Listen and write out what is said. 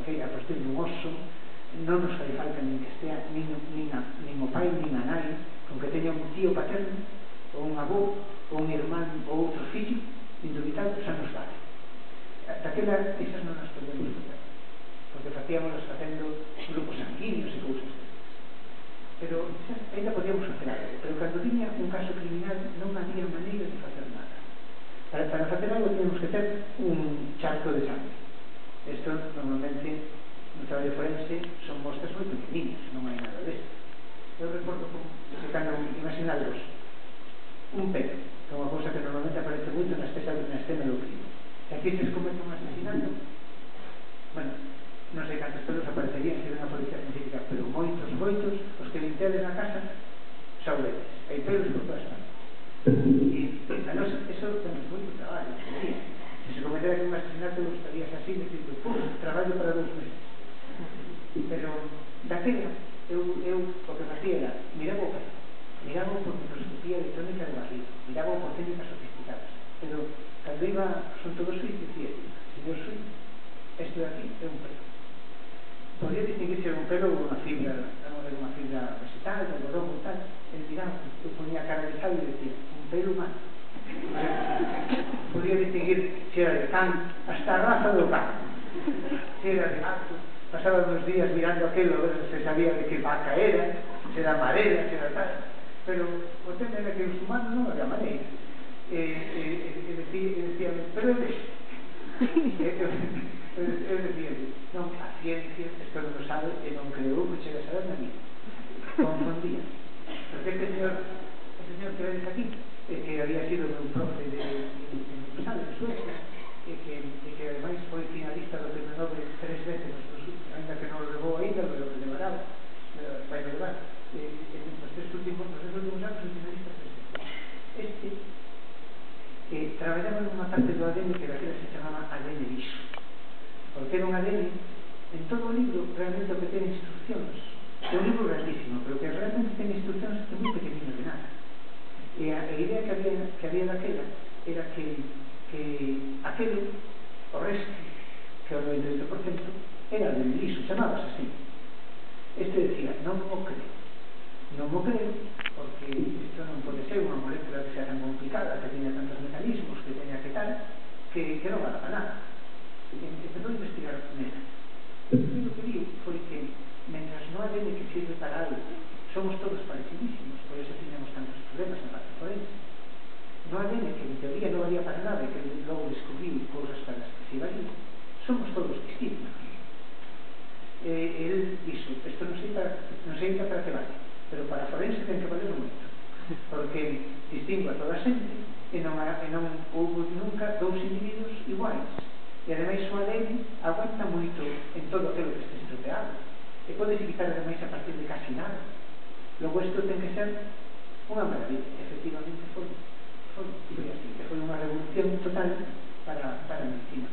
que a posterior dun oso non nos fai falta nin que estea nin o pai nin a nai con que teña un tío paterno ou un avó ou un irmán ou outro fillo indubitado xa nos vale. Daquela esas non as podemos facer porque facíamos facendo grupos sanguíneos e cousas pero ainda podíamos facer algo, pero cando viña un caso criminal non había maneira de facer nada. Para facer algo temos que ter un charco de sangre. Isto normalmente no traballo forense son mostras moi pequeninas, non hai nada desto. Eu recordo que cando imaginados un pelo, que é unha cousa que normalmente aparece moito na escena do crime. Se aquí se comete un asesinato, bueno, non sei cantos pelos aparecerían se unha policía científica, pero moitos, os que limpiades na casa saudetes, hai pelos por todas partes. E a nos, eso temos moito traballo, se se cometera un asesinato estarías así, dicindo, traballo para 2 meses. Pero daquela eu o que facía era miraba o por microscopía electrónica de barrido, miraba por técnicas sofisticadas, pero cando iba son todos suíz dicía, señor suíz, isto de aquí é un pelo. Podría distinguirse un pelo ou unha fibra vegetal, de algodón ou tal. El miraba, eu ponía a cara de sal e decía, un pelo humano. Podría distinguir se era de can hasta a raza do can, se era de gato. Pasaba uns días mirando aquilo, a ver se sabía de que vaca era, se era amarela, se era tal, pero o tema era que os humanos non había maneira. E decía, pero eu decía, non, a ciencia, isto non o sabe e non creo que chegue a saber na vida. Confundía. Porque este señor que vedes aquí, que había sido meu profe de Universal, de Suecia, e que ademais foi finalista do Premio Nobel 3 veces, ainda que non lo levou ainda, pero que levará, vai levar, nos 3 últimos anos foi finalista 3 veces. Traballaba nunha parte do ADN que daquela se chamaba ADN liso, porque era un ADN, en todo o libro realmente o que ten instruccións, é un libro grandísimo, pero que realmente ten instruccións moi pequeninas de nada. E a idea que había daquela era que aquelo, o resto, que é o 98%, era ADN liso, chamábase así. Este decía, non mo creo, porque isto non pode ser unha molécula que sea tan complicada, que teña tantos mecanismos, que teña que tal, que non vale para nada. Empezou a investigar nela. O que viu foi que, mentras no ADN que sirve para algo, somos todos parecidísimos, por eso tiñamos tantos problemas na parte forense. No ADN que en teoría non valía para nada e que logo descubriu cousas para as que se valía, somos todos distintos. El dixo, isto non sei para que vale, pero para forense ten que valer moito, porque distingo a toda a xente e non houve nunca 2 individuos iguais, e ademais o ADN aguanta moito en todo aquilo que este estropeado e podes quitar ademais a partir de casi nada. Logo isto ten que ser unha maravilla. Efectivamente foi así, que foi unha revolución total para a medicina.